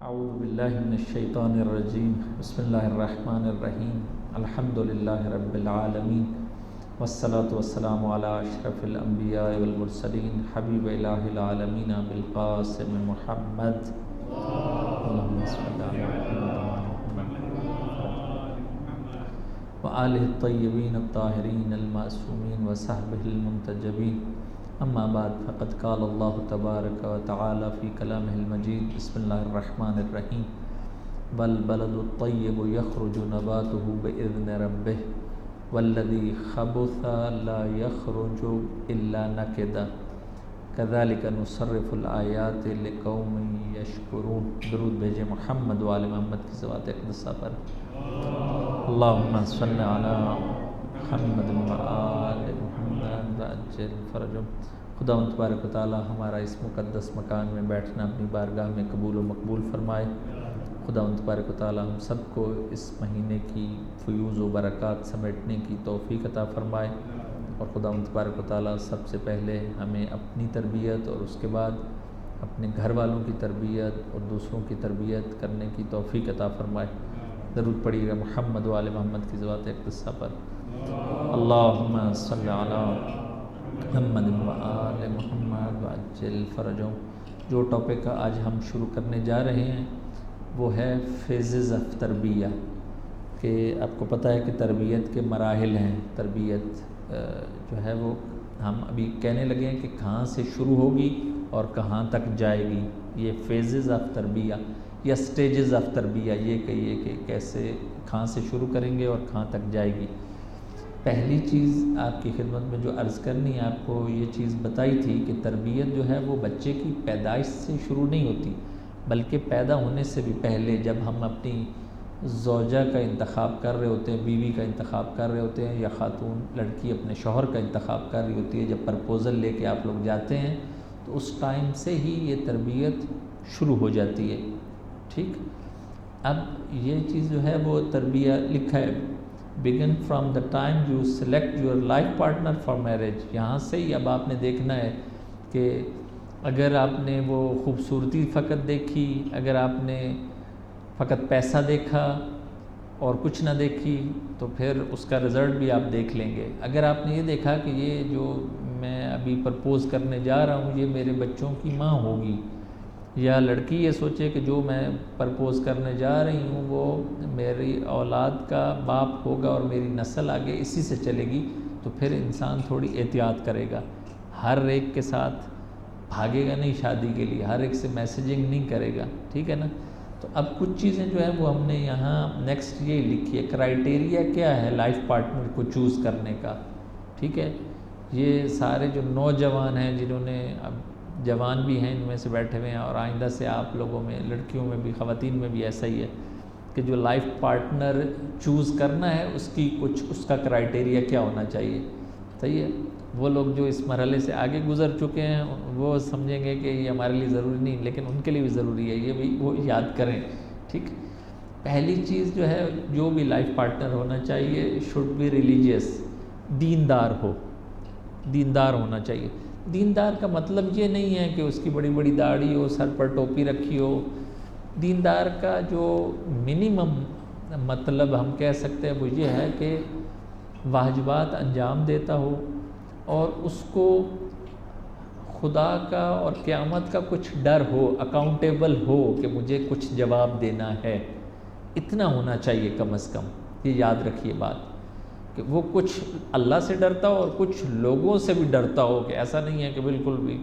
اعوذ باللہ من الشیطان الرجیم بسم اللہ الرحمن الرحیم الحمدللہ رب العالمین والصلاة والسلام علی اشرف الانبیاء والمرسلین حبیب الہ العالمین بالقاسم محمد اللہم صل علی وآلہ الطیبین الطاہرین المعصومین وصحبہ المنتجبین اما بعد فقد قال اللہ تبارک و تعالی فی کلامہ المجید بسم اللہ الرحمن الرحیم والبلد الطیب یخرج نباته بإذن ربہ والذی خبث لا یخرج الا نکدا کذالک نصرف الآیات لقوم یشکرون۔ درود بھیجے محمد و آل محمد کی ذوات اقدسہ پر۔ اللہم صل علی محمد و آل محمد وعجل فرجهم۔ خدا تبارک و تعالی ہمارا اس مقدس مکان میں بیٹھنا اپنی بارگاہ میں قبول و مقبول فرمائے۔ خدا تبارک و تعالی ہم سب کو اس مہینے کی فیوز و برکات سمیٹنے کی توفیق عطا فرمائے، اور خدا تبارک و تعالی سب سے پہلے ہمیں اپنی تربیت اور اس کے بعد اپنے گھر والوں کی تربیت اور دوسروں کی تربیت کرنے کی توفیق عطا فرمائے۔ درود پڑھیے گا محمد و آل محمد کی ذوات اقدسہ پر۔ اللہم صلی علی محمد و آل محمد وعجل فرجهم۔ جو ٹاپک آج ہم شروع کرنے جا رہے ہیں وہ ہے فیزز آف تربیہ، کہ آپ کو پتہ ہے کہ تربیت کے مراحل ہیں۔ تربیت جو ہے وہ ہم ابھی کہنے لگے ہیں کہ کہاں سے شروع ہوگی اور کہاں تک جائے گی۔ یہ فیزز آف تربیہ یا سٹیجز آف تربیہ، یہ کہیے کہ کیسے کہاں سے شروع کریں گے اور کہاں تک جائے گی۔ پہلی چیز آپ کی خدمت میں جو عرض کرنی ہے، آپ کو یہ چیز بتائی تھی کہ تربیت جو ہے وہ بچے کی پیدائش سے شروع نہیں ہوتی، بلکہ پیدا ہونے سے بھی پہلے جب ہم اپنی زوجہ کا انتخاب کر رہے ہوتے ہیں، بیوی کا انتخاب کر رہے ہوتے ہیں، یا خاتون لڑکی اپنے شوہر کا انتخاب کر رہی ہوتی ہے، جب پرپوزل لے کے آپ لوگ جاتے ہیں تو اس ٹائم سے ہی یہ تربیت شروع ہو جاتی ہے۔ ٹھیک، اب یہ چیز جو ہے وہ تربیہ لکھا ہے begin from the time you select your life partner for marriage۔ یہاں سے ہی اب آپ نے دیکھنا ہے کہ اگر آپ نے وہ خوبصورتی فقط دیکھی، اگر آپ نے فقط پیسہ دیکھا اور کچھ نہ دیکھی، تو پھر اس کا رزلٹ بھی آپ دیکھ لیں گے۔ اگر آپ نے یہ دیکھا کہ یہ جو میں ابھی پرپوز کرنے جا رہا ہوں یہ میرے بچوں کی ماں ہوگی، یا لڑکی یہ سوچے کہ جو میں پرپوز کرنے جا رہی ہوں وہ میری اولاد کا باپ ہوگا اور میری نسل آگے اسی سے چلے گی، تو پھر انسان تھوڑی احتیاط کرے گا، ہر ایک کے ساتھ بھاگے گا نہیں شادی کے لیے، ہر ایک سے میسیجنگ نہیں کرے گا، ٹھیک ہے نا۔ تو اب کچھ چیزیں جو ہیں وہ ہم نے یہاں نیکسٹ یہ لکھی ہے، کرائیٹیریا کیا ہے لائف پارٹنر کو چوز کرنے کا، ٹھیک ہے۔ یہ سارے جو نوجوان ہیں، جنہوں نے اب جوان بھی ہیں ان میں سے بیٹھے ہوئے ہیں، اور آئندہ سے آپ لوگوں میں، لڑکیوں میں بھی، خواتین میں بھی ایسا ہی ہے کہ جو لائف پارٹنر چوز کرنا ہے اس کی کچھ اس کا کرائیٹیریا کیا ہونا چاہیے، صحیح ہے۔ وہ لوگ جو اس مرحلے سے آگے گزر چکے ہیں وہ سمجھیں گے کہ یہ ہمارے لیے ضروری نہیں، لیکن ان کے لیے بھی ضروری ہے، یہ بھی وہ یاد کریں، ٹھیک۔ پہلی چیز جو ہے، جو بھی لائف پارٹنر ہونا چاہیے شوڈ بی ریلیجیس، دیندار ہو، دیندار ہونا چاہیے۔ دیندار کا مطلب یہ نہیں ہے کہ اس کی بڑی بڑی داڑھی ہو، سر پر ٹوپی رکھی ہو۔ دیندار کا جو منیمم مطلب ہم کہہ سکتے ہیں وہ یہ ہے کہ واجبات انجام دیتا ہو، اور اس کو خدا کا اور قیامت کا کچھ ڈر ہو، اکاؤنٹیبل ہو کہ مجھے کچھ جواب دینا ہے، اتنا ہونا چاہیے کم از کم۔ یہ یاد رکھیے بات کہ وہ کچھ اللہ سے ڈرتا ہو اور کچھ لوگوں سے بھی ڈرتا ہو، کہ ایسا نہیں ہے کہ بالکل بھی،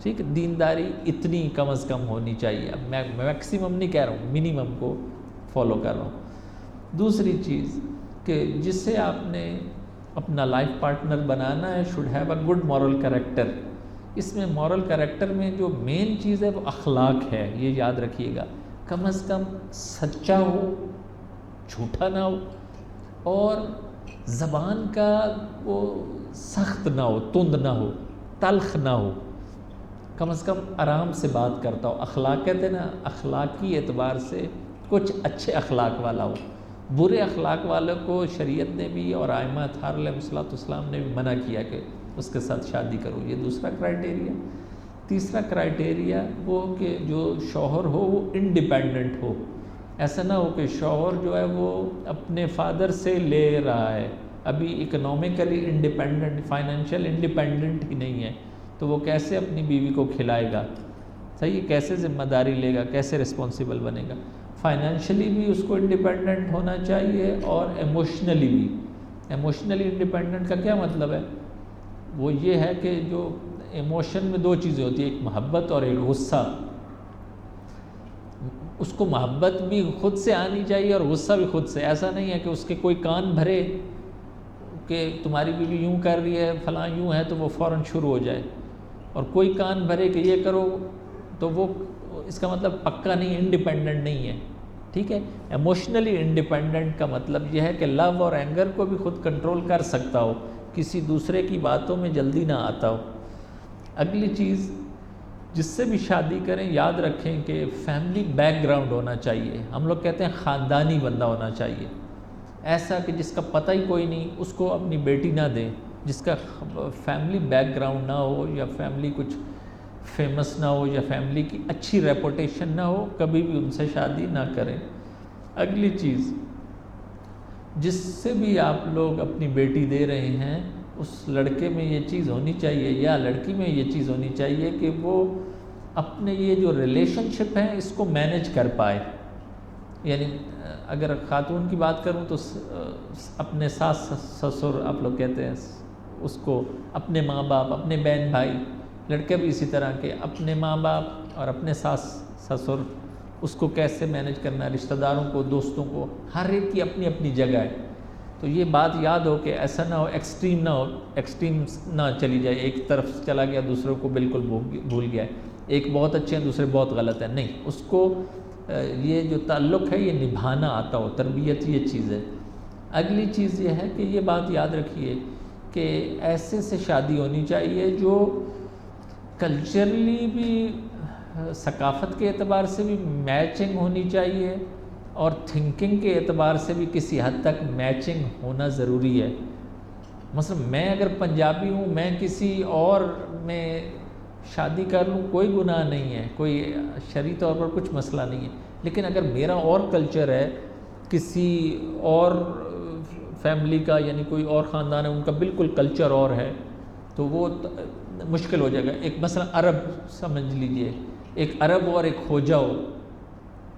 ٹھیک۔ دینداری اتنی کم از کم ہونی چاہیے، اب میں میکسیمم نہیں کہہ رہا ہوں، منیمم کو فالو کر رہا ہوں۔ دوسری چیز کہ جس سے آپ نے اپنا لائف پارٹنر بنانا ہے should have a good moral character. اس میں مورل کریکٹر میں جو مین چیز ہے وہ اخلاق ہے، یہ یاد رکھیے گا۔ کم از کم سچا ہو، جھوٹا نہ ہو، اور زبان کا وہ سخت نہ ہو، تند نہ ہو، تلخ نہ ہو، کم از کم آرام سے بات کرتا ہو۔ اخلاق کہتے ہیں نا، اخلاقی اعتبار سے کچھ اچھے اخلاق والا ہو۔ برے اخلاق والوں کو شریعت نے بھی اور ائمہ اطہار علیہ الصلوۃ والسلام نے بھی منع کیا کہ اس کے ساتھ شادی کرو، یہ دوسرا کرائیٹیریا۔ تیسرا کرائٹیریا وہ کہ جو شوہر ہو وہ انڈیپینڈنٹ ہو. ایسا نہ ہو کہ شوہر جو ہے وہ اپنے فادر سے لے رہا ہے، ابھی اکنامکلی انڈیپینڈنٹ، فائنینشیل انڈیپینڈنٹ ہی نہیں ہے، تو وہ کیسے اپنی بیوی کو کھلائے گا؟ صحیح، کیسے ذمہ داری لے گا، کیسے رسپانسیبل بنے گا؟ فائنینشلی بھی اس کو انڈیپینڈنٹ ہونا چاہیے اور ایموشنلی بھی. ایموشنلی انڈیپینڈنٹ کا کیا مطلب ہے؟ وہ یہ ہے کہ جو ایموشن میں دو چیزیں ہوتی ہیں، ایک محبت اور ایک غصہ. اس کو محبت بھی خود سے آنی چاہیے اور غصہ بھی خود سے. ایسا نہیں ہے کہ اس کے کوئی کان بھرے کہ تمہاری بیوی یوں کر رہی ہے، فلاں یوں ہے، تو وہ فوراً شروع ہو جائے، اور کوئی کان بھرے کہ یہ کرو، تو وہ اس کا مطلب پکا نہیں، انڈیپینڈنٹ نہیں ہے. ٹھیک ہے. ایموشنلی انڈیپینڈنٹ کا مطلب یہ ہے کہ لو اور اینگر کو بھی خود کنٹرول کر سکتا ہو، کسی دوسرے کی باتوں میں جلدی نہ آتا ہو. اگلی چیز، جس سے بھی شادی کریں یاد رکھیں کہ فیملی بیک گراؤنڈ ہونا چاہیے. ہم لوگ کہتے ہیں خاندانی بندہ ہونا چاہیے، ایسا کہ جس کا پتہ ہی کوئی نہیں اس کو اپنی بیٹی نہ دیں، جس کا فیملی بیک گراؤنڈ نہ ہو، یا فیملی کچھ فیمس نہ ہو، یا فیملی کی اچھی ریپوٹیشن نہ ہو، کبھی بھی ان سے شادی نہ کریں. اگلی چیز، جس سے بھی آپ لوگ اپنی بیٹی دے رہے ہیں اس لڑکے میں یہ چیز ہونی چاہیے یا لڑکی میں یہ چیز ہونی چاہیے کہ وہ اپنے یہ جو ریلیشن شپ ہیں اس کو مینیج کر پائے. یعنی اگر خاتون کی بات کروں تو اپنے ساس سسر آپ لوگ کہتے ہیں اس کو، اپنے ماں باپ، اپنے بہن بھائی. لڑکے بھی اسی طرح کے اپنے ماں باپ اور اپنے ساس سسر، اس کو کیسے مینیج کرنا ہے، رشتہ داروں کو، دوستوں کو، ہر ایک کی اپنی اپنی جگہ ہے. تو یہ بات یاد ہو کہ ایسا نہ ہو، ایکسٹریم نہ ہو، ایکسٹریم نہ چلی جائے، ایک طرف چلا گیا دوسروں کو بالکل بھول گیا ہے، ایک بہت اچھے ہیں دوسرے بہت غلط ہیں. نہیں، اس کو یہ جو تعلق ہے یہ نبھانا آتا ہو. تربیت یہ چیز ہے. اگلی چیز یہ ہے کہ یہ بات یاد رکھیے کہ ایسے سے شادی ہونی چاہیے جو کلچرلی بھی، ثقافت کے اعتبار سے بھی میچنگ ہونی چاہیے، اور تھنکنگ کے اعتبار سے بھی کسی حد تک میچنگ ہونا ضروری ہے. مثلا میں اگر پنجابی ہوں، میں کسی اور میں شادی کر لوں کوئی گناہ نہیں ہے، کوئی شرعی طور پر کچھ مسئلہ نہیں ہے. لیکن اگر میرا اور کلچر ہے، کسی اور فیملی کا، یعنی کوئی اور خاندان ہے ان کا بالکل کلچر اور ہے، تو وہ مشکل ہو جائے گا. ایک مثلا عرب سمجھ لیجئے، ایک عرب اور ایک کھوجا ہو،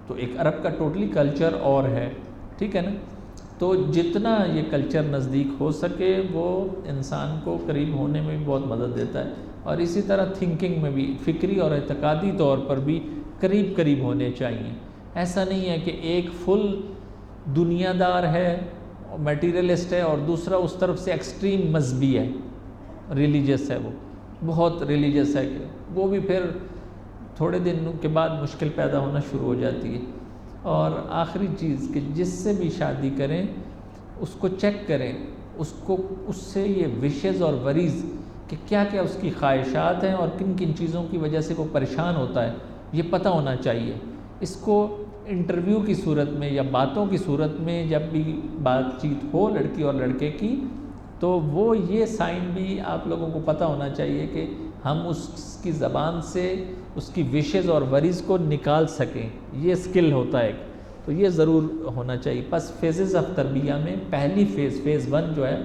تو ایک عرب کا ٹوٹلی کلچر اور ہے. ٹھیک ہے نا؟ تو جتنا یہ کلچر نزدیک ہو سکے وہ انسان کو قریب ہونے میں بھی بہت مدد دیتا ہے. اور اسی طرح تھنکنگ میں بھی، فکری اور اعتقادی طور پر بھی قریب ہونے چاہیے. ایسا نہیں ہے کہ ایک فل دنیا دار ہے، میٹیریلسٹ ہے، اور دوسرا اس طرف سے ایکسٹریم مذہبی ہے، ریلیجس ہے، وہ بہت ریلیجس ہے، کہ وہ بھی پھر تھوڑے دن کے بعد مشکل پیدا ہونا شروع ہو جاتی ہے. اور آخری چیز کہ جس سے بھی شادی کریں اس کو چیک کریں، اس سے یہ وشز اور وریز کہ کیا کیا اس کی خواہشات ہیں اور کن کن چیزوں کی وجہ سے وہ پریشان ہوتا ہے، یہ پتہ ہونا چاہیے. اس کو انٹرویو کی صورت میں یا باتوں کی صورت میں جب بھی بات چیت ہو لڑکی اور لڑکے کی، تو وہ یہ سائن بھی آپ لوگوں کو پتہ ہونا چاہیے کہ ہم اس کی زبان سے اس کی وشز اور وریز کو نکال سکیں. یہ سکل ہوتا ہے، تو یہ ضرور ہونا چاہیے. بس فیزز آف تربیہ میں پہلی فیز 1 جو ہے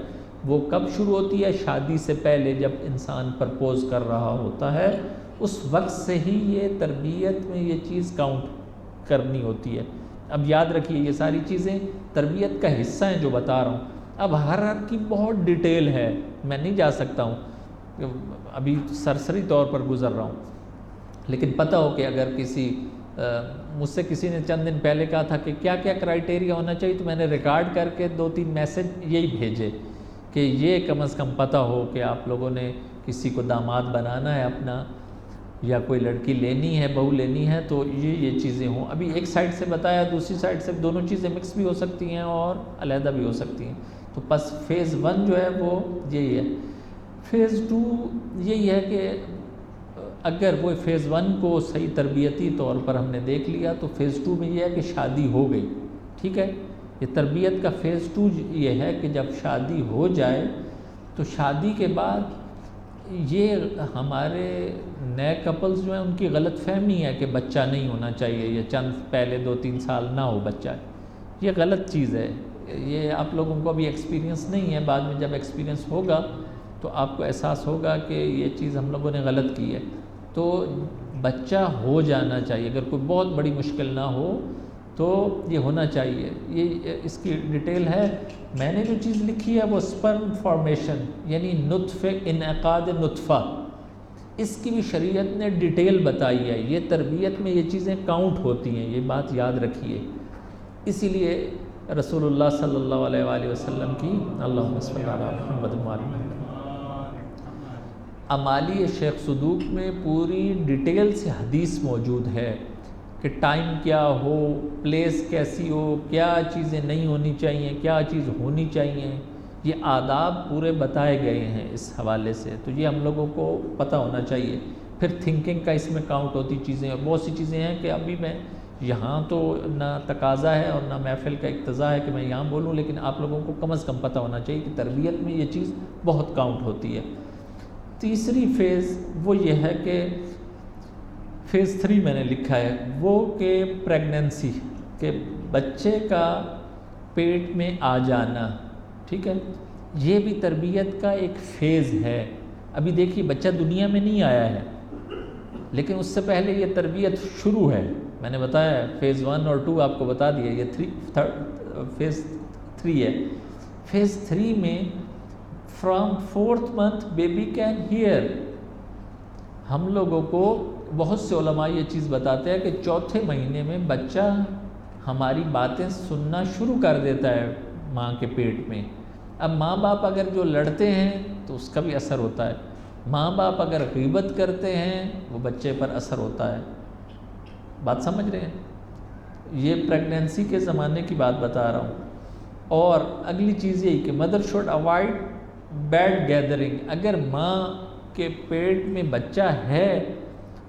وہ کب شروع ہوتی ہے؟ شادی سے پہلے، جب انسان پرپوز کر رہا ہوتا ہے، اس وقت سے ہی یہ تربیت میں یہ چیز کاؤنٹ کرنی ہوتی ہے. اب یاد رکھیے یہ ساری چیزیں تربیت کا حصہ ہیں جو بتا رہا ہوں. اب ہر کی بہت ڈیٹیل ہے، میں نہیں جا سکتا ہوں، ابھی سرسری طور پر گزر رہا ہوں. لیکن پتہ ہو کہ اگر مجھ سے کسی نے چند دن پہلے کہا تھا کہ کیا کیا کرائٹیریا ہونا چاہیے، تو میں نے ریکارڈ کر کے 2-3 میسج یہی بھیجے کہ یہ کم از کم پتہ ہو کہ آپ لوگوں نے کسی کو داماد بنانا ہے اپنا، یا کوئی لڑکی لینی ہے، بہو لینی ہے، تو یہ چیزیں ہوں. ابھی ایک سائڈ سے بتایا، دوسری سائڈ سے دونوں چیزیں مکس بھی ہو سکتی ہیں اور علیحدہ بھی ہو سکتی ہیں. تو بس فیز 1 جو ہے وہ یہی ہے. فیز 2 یہی ہے کہ اگر وہ فیز 1 کو صحیح تربیتی طور پر ہم نے دیکھ لیا، تو فیز 2 میں یہ ہے کہ شادی ہو گئی. ٹھیک ہے؟ یہ تربیت کا فیز 2 یہ ہے کہ جب شادی ہو جائے تو شادی کے بعد یہ ہمارے نئے کپلز جو ہیں ان کی غلط فہمی ہے کہ بچہ نہیں ہونا چاہیے، یا چند پہلے 2-3 سال نہ ہو بچہ، یہ غلط چیز ہے۔ یہ آپ لوگوں کو ابھی ایکسپیرینس نہیں ہے، بعد میں جب ایکسپیرینس ہوگا تو آپ کو احساس ہوگا کہ یہ چیز ہم لوگوں نے غلط کی ہے۔ تو بچہ ہو جانا چاہیے، اگر کوئی بہت بڑی مشکل نہ ہو تو یہ ہونا چاہیے۔ یہ اس کی ڈیٹیل ہے، میں نے جو چیز لکھی ہے وہ سپرم فارمیشن یعنی نطفے، انعقاد نطفہ، اس کی بھی شریعت نے ڈیٹیل بتائی ہے۔ یہ تربیت میں یہ چیزیں کاؤنٹ ہوتی ہیں، یہ بات یاد رکھیے۔ اسی لیے رسول اللہ صلی اللہ علیہ وآلہ وسلم کی اللہم صلی علی محمد و آل محمد اعمالی شیخ صدوق میں پوری ڈیٹیل سے حدیث موجود ہے کہ ٹائم کیا ہو، پلیس کیسی ہو، کیا چیزیں نہیں ہونی چاہیے، کیا چیز ہونی چاہیے، یہ آداب پورے بتائے گئے ہیں اس حوالے سے۔ تو یہ ہم لوگوں کو پتہ ہونا چاہیے۔ پھر تھنکنگ کا اس میں کاؤنٹ ہوتی چیزیں، اور بہت سی چیزیں ہیں کہ ابھی میں یہاں تو نہ تقاضا ہے اور نہ محفل کا اقتضا ہے کہ میں یہاں بولوں، لیکن آپ لوگوں کو کم از کم پتہ ہونا چاہیے کہ تربیت میں یہ چیز بہت کاؤنٹ ہوتی ہے۔ تیسری فیز وہ یہ ہے کہ فیز 3 میں نے لکھا ہے وہ کہ پریگننسی، کہ بچے کا پیٹ میں آ جانا، ٹھیک ہے، یہ بھی تربیت کا ایک فیز ہے۔ ابھی دیکھیے بچہ دنیا میں نہیں آیا ہے، لیکن اس سے پہلے یہ تربیت شروع ہے۔ میں نے بتایا فیز 1 اور 2 آپ کو بتا دیا، یہ فیز 3 ہے۔ فیز 3 میں from 4th month baby can hear, ہم لوگوں کو بہت سے علماء یہ چیز بتاتے ہیں کہ 4تھے مہینے میں بچہ ہماری باتیں سننا شروع کر دیتا ہے ماں کے پیٹ میں۔ اب ماں باپ اگر جو لڑتے ہیں تو اس کا بھی اثر ہوتا ہے، ماں باپ اگر غیبت کرتے ہیں وہ بچے پر اثر ہوتا ہے۔ بات سمجھ رہے ہیں؟ یہ پریگننسی کے زمانے کی بات بتا رہا ہوں۔ اور اگلی چیز یہی کہ mother should avoid bad gathering, اگر ماں کے پیٹ میں بچہ ہے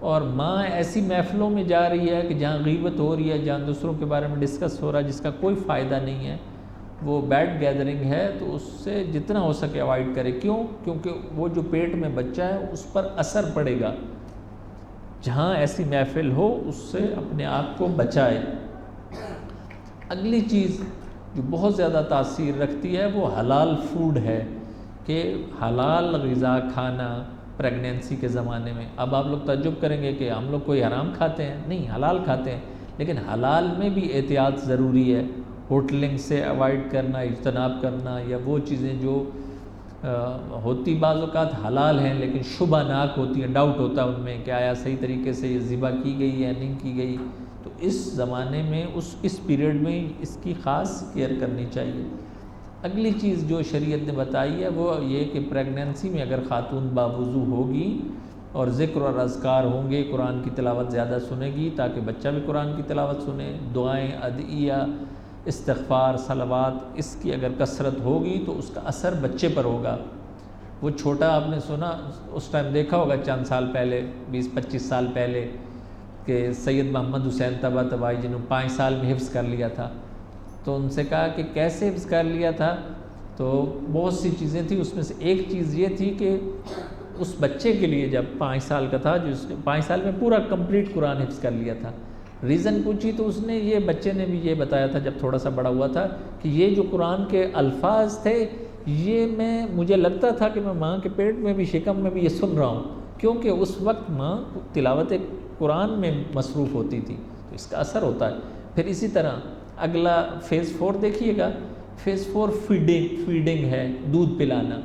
اور ماں ایسی محفلوں میں جا رہی ہے کہ جہاں غیبت ہو رہی ہے، جہاں دوسروں کے بارے میں ڈسکس ہو رہا ہے جس کا کوئی فائدہ نہیں ہے، وہ بیڈ گیدرنگ ہے، تو اس سے جتنا ہو سکے اوائڈ کرے۔ کیوں؟ کیونکہ وہ جو پیٹ میں بچہ ہے اس پر اثر پڑے گا۔ جہاں ایسی محفل ہو اس سے اپنے آپ کو بچائے۔ اگلی چیز جو بہت زیادہ تاثیر رکھتی ہے وہ حلال فوڈ ہے، کہ حلال غذا کھانا پریگننسی کے زمانے میں۔ اب آپ لوگ تعجب کریں گے کہ ہم لوگ کوئی حرام کھاتے ہیں؟ نہیں، حلال کھاتے ہیں، لیکن حلال میں بھی احتیاط ضروری ہے۔ ہوٹلنگ سے اوائڈ کرنا، اجتناب کرنا، یا وہ چیزیں جو ہوتی بعض اوقات حلال ہیں لیکن شبہ ناک ہوتی ہیں، ڈاؤٹ ہوتا ہے ان میں کہ آیا صحیح طریقے سے یہ ذبح کی گئی یا نہیں کی گئی، تو اس زمانے میں اس پیریڈ میں اس کی خاص کیئر کرنی چاہیے۔ اگلی چیز جو شریعت نے بتائی ہے وہ یہ کہ پریگننسی میں اگر خاتون باوضو ہوگی اور ذکر اور اذکار ہوں گے، قرآن کی تلاوت زیادہ سنے گی تاکہ بچہ بھی قرآن کی تلاوت سنے، دعائیں، ادعیہ، استغفار، صلوات، اس کی اگر کثرت ہوگی تو اس کا اثر بچے پر ہوگا۔ وہ چھوٹا آپ نے سنا، اس ٹائم دیکھا ہوگا چند سال پہلے، 20-25 سال پہلے، کہ سید محمد حسین طباطبائی جنہوں 5 سال میں حفظ کر لیا تھا، تو ان سے کہا کہ کیسے حفظ کر لیا تھا؟ تو بہت سی چیزیں تھیں، اس میں سے ایک چیز یہ تھی کہ اس بچے کے لیے جب 5 سال کا تھا، جو اس نے 5 سال میں پورا کمپلیٹ قرآن حفظ کر لیا تھا، ریزن پوچھی تو اس نے یہ بچے نے بھی یہ بتایا تھا جب تھوڑا سا بڑا ہوا تھا کہ یہ جو قرآن کے الفاظ تھے یہ مجھے لگتا تھا کہ میں ماں کے پیٹ میں بھی، شکم میں بھی یہ سن رہا ہوں، کیونکہ اس وقت ماں تلاوت قرآن میں مصروف ہوتی تھی، تو اس کا اثر ہوتا ہے۔ پھر اسی طرح اگلا فیز 4 دیکھیے گا، فیز 4 فیڈنگ ہے، دودھ پلانا۔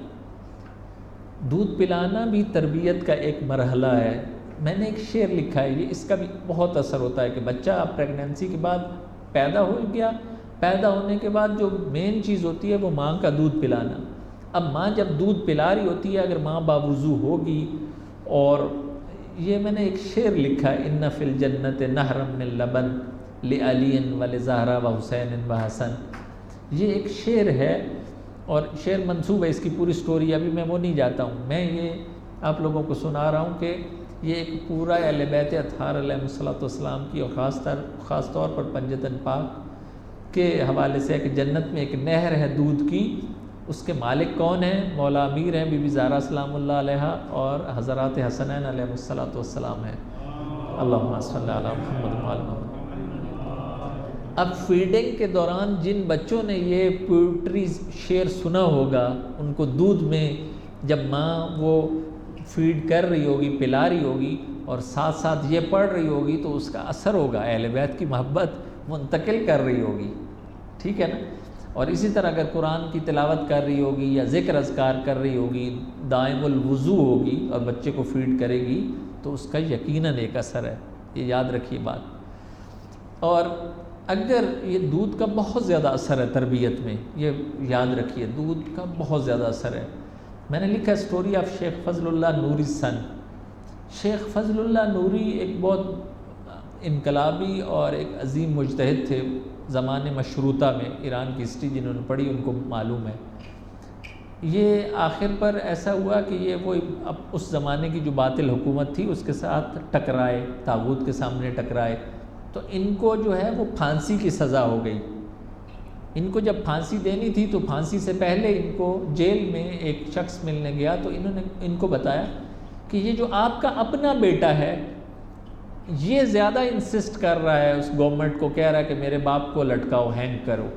دودھ پلانا بھی تربیت کا ایک مرحلہ ہے۔ میں نے ایک شعر لکھا ہے، یہ اس کا بھی بہت اثر ہوتا ہے کہ بچہ پریگننسی کے بعد پیدا ہو گیا، پیدا ہونے کے بعد جو مین چیز ہوتی ہے وہ ماں کا دودھ پلانا۔ اب ماں جب دودھ پلا رہی ہوتی ہے، اگر ماں باوضو ہوگی، اور یہ میں نے ایک شعر لکھا ہے، ان فی الجنت نہرا من لبن لعلی ولزہرا وحسین وحسن، یہ ایک شعر ہے اور شعر منسوب ہے، اس کی پوری سٹوری ابھی میں وہ نہیں جاتا ہوں، میں یہ آپ لوگوں کو سنا رہا ہوں کہ یہ ایک پورا اہل بیت اطہار علیہ السلام کی، اور خاص طور پر پنجتن پاک کے حوالے سے ہے کہ جنت میں ایک نہر ہے دودھ کی، اس کے مالک کون ہیں؟ مولا امیر ہیں، بی بی زہرا سلام اللہ علیہا، اور حضرات حسنین علیہ السلام ہیں۔ اللہم صلی علی محمد وعلی محمد۔ اب فیڈنگ کے دوران جن بچوں نے یہ پوئٹری شعر سنا ہوگا، ان کو دودھ میں جب ماں وہ فیڈ کر رہی ہوگی، پلا رہی ہوگی، اور ساتھ ساتھ یہ پڑھ رہی ہوگی، تو اس کا اثر ہوگا، اہل بیت کی محبت منتقل کر رہی ہوگی، ٹھیک ہے نا؟ اور اسی طرح اگر قرآن کی تلاوت کر رہی ہوگی یا ذکر اذکار کر رہی ہوگی، دائم الوضو ہوگی اور بچے کو فیڈ کرے گی، تو اس کا یقیناً ایک اثر ہے، یہ یاد رکھیے بات۔ اور اگر یہ دودھ کا بہت زیادہ اثر ہے تربیت میں، یہ یاد رکھیے، دودھ کا بہت زیادہ اثر ہے۔ میں نے لکھا اسٹوری آف شیخ فضل اللہ نوری سن۔ شیخ فضل اللہ نوری ایک بہت انقلابی اور ایک عظیم مجتہد تھے زمانے مشروطہ میں، ایران کی ہسٹری جنہوں نے پڑھی ان کو معلوم ہے۔ یہ آخر پر ایسا ہوا کہ یہ وہ اب اس زمانے کی جو باطل حکومت تھی اس کے ساتھ ٹکرائے، طاغوت کے سامنے ٹکرائے، تو ان کو جو ہے وہ پھانسی کی سزا ہو گئی۔ ان کو جب پھانسی دینی تھی تو پھانسی سے پہلے ان کو جیل میں ایک شخص ملنے گیا، تو انہوں نے ان کو بتایا کہ یہ جو آپ کا اپنا بیٹا ہے، یہ زیادہ انسسٹ کر رہا ہے، اس گورنمنٹ کو کہہ رہا ہے کہ میرے باپ کو لٹکاؤ، ہینگ کرو،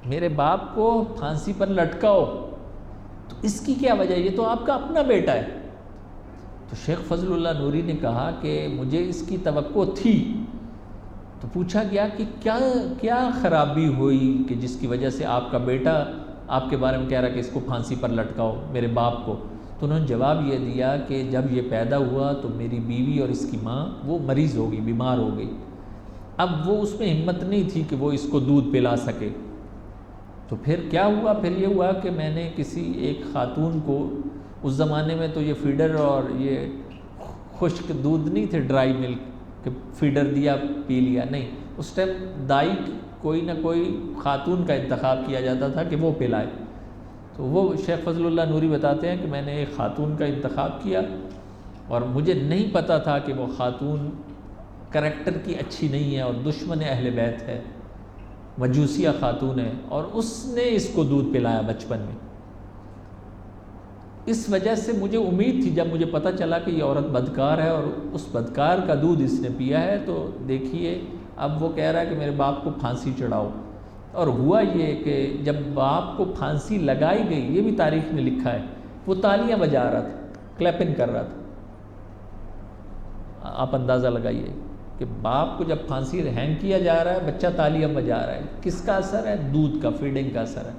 میرے باپ کو پھانسی پر لٹکاؤ، تو اس کی کیا وجہ ہے؟ یہ تو آپ کا اپنا بیٹا ہے۔ تو شیخ فضل اللہ نوری نے کہا کہ مجھے اس کی توقع تھی۔ تو پوچھا گیا کہ کیا خرابی ہوئی کہ جس کی وجہ سے آپ کا بیٹا آپ کے بارے میں کہہ رہا کہ اس کو پھانسی پر لٹکاؤ، میرے باپ کو؟ تو انہوں نے جواب یہ دیا کہ جب یہ پیدا ہوا تو میری بیوی اور اس کی ماں وہ مریض ہو گئی، بیمار ہو گئی، اب وہ اس میں ہمت نہیں تھی کہ وہ اس کو دودھ پلا سکے۔ تو پھر کیا ہوا؟ پھر یہ ہوا کہ میں نے کسی ایک خاتون کو، اس زمانے میں تو یہ فیڈر اور یہ خشک دودھ نہیں تھے، ڈرائی ملک کہ فیڈر دیا پی لیا، نہیں، اس ٹائم دائی کوئی نہ کوئی خاتون کا انتخاب کیا جاتا تھا کہ وہ پلائے۔ تو وہ شیخ فضل اللہ نوری بتاتے ہیں کہ میں نے ایک خاتون کا انتخاب کیا، اور مجھے نہیں پتہ تھا کہ وہ خاتون کریکٹر کی اچھی نہیں ہے اور دشمن اہل بیت ہے، مجوسیہ خاتون ہے، اور اس نے اس کو دودھ پلایا بچپن میں۔ اس وجہ سے مجھے امید تھی، جب مجھے پتہ چلا کہ یہ عورت بدکار ہے اور اس بدکار کا دودھ اس نے پیا ہے، تو دیکھیے اب وہ کہہ رہا ہے کہ میرے باپ کو پھانسی چڑھاؤ۔ اور ہوا یہ کہ جب باپ کو پھانسی لگائی گئی، یہ بھی تاریخ میں لکھا ہے، وہ تالیاں بجا رہا تھا، کلیپنگ کر رہا تھا۔ آپ اندازہ لگائیے کہ باپ کو جب پھانسی ہینگ کیا جا رہا ہے، بچہ تالیاں بجا رہا ہے، کس کا اثر ہے؟ دودھ کا، فیڈنگ کا اثر ہے۔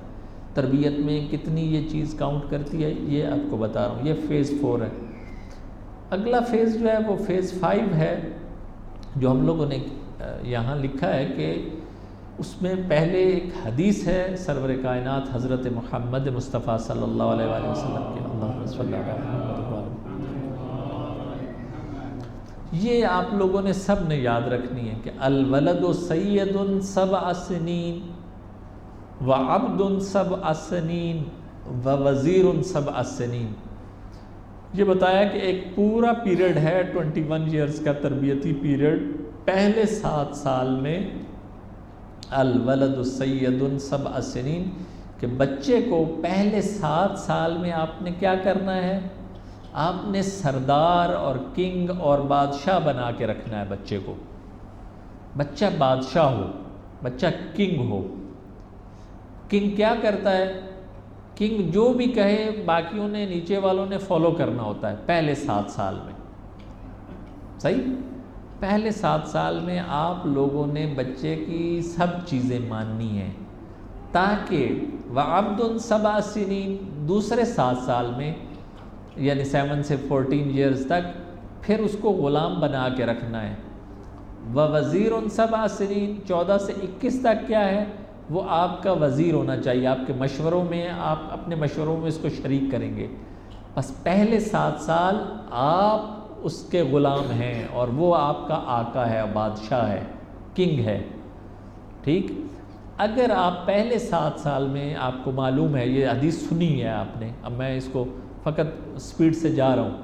تربیت میں کتنی یہ چیز کاؤنٹ کرتی ہے، یہ آپ کو بتا رہا ہوں۔ یہ فیز 4 ہے۔ اگلا فیز جو ہے وہ فیز 5 ہے، جو ہم لوگوں نے یہاں لکھا ہے کہ اس میں پہلے ایک حدیث ہے سرور کائنات حضرت محمد مصطفیٰ صلی اللہ علیہ وآلہ وسلم کے، اللہم صلی علی محمد وآلہ۔ یہ آپ لوگوں نے سب نے یاد رکھنی ہے کہ الولد سید 7 سنین وعبد 7 سنین ووزیر 7 سنین۔ یہ بتایا کہ ایک پورا پیریڈ ہے 21 ایئرز کا تربیتی پیریڈ۔ پہلے 7 سال میں الولد سید 7 سنین، کہ بچے کو پہلے 7 سال میں آپ نے کیا کرنا ہے؟ آپ نے سردار اور کنگ اور بادشاہ بنا کے رکھنا ہے بچے کو۔ بچہ بادشاہ ہو، بچہ کنگ ہو۔ کنگ کیا کرتا ہے؟ کنگ جو بھی کہے باقیوں نے، نیچے والوں نے فالو کرنا ہوتا ہے پہلے 7 سال میں، صحیح؟ پہلے 7 سال میں آپ لوگوں نے بچے کی سب چیزیں ماننی ہیں، تاکہ وعبد 7 سنین، دوسرے 7 سال میں یعنی 7 سے 14 ایئرز تک پھر اس کو غلام بنا کے رکھنا ہے۔ ووزیر 7 سنین، 14 سے 21 تک کیا ہے؟ وہ آپ کا وزیر ہونا چاہیے، آپ کے مشوروں میں، آپ اپنے مشوروں میں اس کو شریک کریں گے۔ بس پہلے 7 سال آپ اس کے غلام ہیں اور وہ آپ کا آقا ہے، بادشاہ ہے، کنگ ہے، ٹھیک؟ اگر آپ پہلے 7 سال میں، آپ کو معلوم ہے، یہ حدیث سنی ہے آپ نے، اب میں اس کو فقط سپیڈ سے جا رہا ہوں،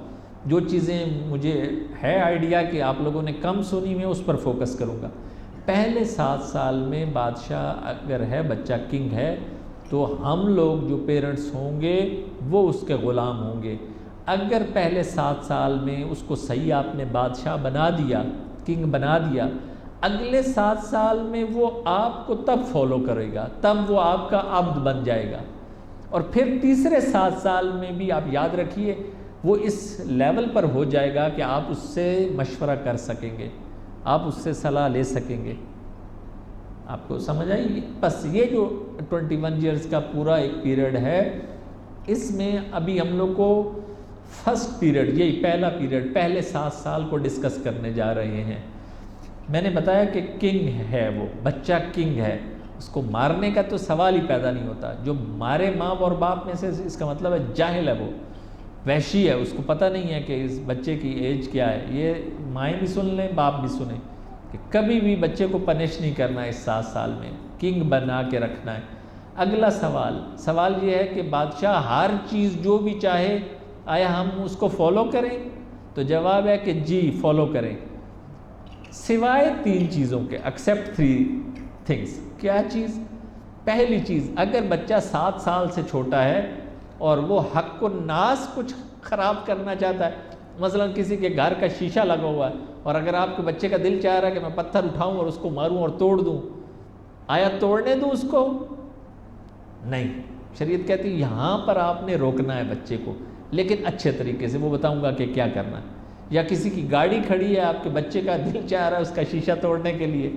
جو چیزیں مجھے ہے آئیڈیا کہ آپ لوگوں نے کم سنی، میں اس پر فوکس کروں گا۔ پہلے 7 سال میں بادشاہ اگر ہے، بچہ کنگ ہے، تو ہم لوگ جو پیرنٹس ہوں گے وہ اس کے غلام ہوں گے۔ اگر پہلے 7 سال میں اس کو صحیح آپ نے بادشاہ بنا دیا، کنگ بنا دیا، اگلے 7 سال میں وہ آپ کو تب فالو کرے گا، تب وہ آپ کا عبد بن جائے گا۔ اور پھر تیسرے 7 سال میں بھی آپ یاد رکھیے وہ اس لیول پر ہو جائے گا کہ آپ اس سے مشورہ کر سکیں گے، آپ اس سے صلاح لے سکیں گے۔ آپ کو سمجھ آئی؟ بس یہ جو 21 ایئرز کا پورا ایک پیریڈ ہے، اس میں ابھی ہم لوگ کو فرسٹ پیریڈ، یہی پہلا پیریڈ، پہلے 7 سال کو ڈسکس کرنے جا رہے ہیں۔ میں نے بتایا کہ کنگ ہے، وہ بچہ کنگ ہے، اس کو مارنے کا تو سوال ہی پیدا نہیں ہوتا۔ جو مارے ماں اور باپ میں سے، اس کا مطلب ہے جاہل ہے، وہ وحشی ہے، اس کو پتہ نہیں ہے کہ اس بچے کی ایج کیا ہے۔ یہ مائیں بھی سن لیں، باپ بھی سنیں کہ کبھی بھی بچے کو پنش نہیں کرنا ہے اس 7 سال میں، کنگ بنا کے رکھنا ہے۔ اگلا سوال یہ ہے کہ بادشاہ ہر چیز جو بھی چاہے، آیا ہم اس کو فالو کریں؟ تو جواب ہے کہ جی فالو کریں، سوائے 3 چیزوں کے، ایکسیپٹ 3 تھنگس۔ کیا چیز؟ پہلی چیز، اگر بچہ 7 سال سے چھوٹا ہے اور وہ حق و ناس کچھ خراب کرنا چاہتا ہے، مثلا کسی کے گھر کا شیشہ لگا ہوا ہے اور اگر آپ کے بچے کا دل چاہ رہا ہے کہ میں پتھر اٹھاؤں اور اس کو ماروں اور توڑ دوں، آیا توڑنے دوں اس کو؟ نہیں، شریعت کہتی ہے یہاں پر آپ نے روکنا ہے بچے کو، لیکن اچھے طریقے سے، وہ بتاؤں گا کہ کیا کرنا ہے۔ یا کسی کی گاڑی کھڑی ہے، آپ کے بچے کا دل چاہ رہا ہے اس کا شیشہ توڑنے کے لیے،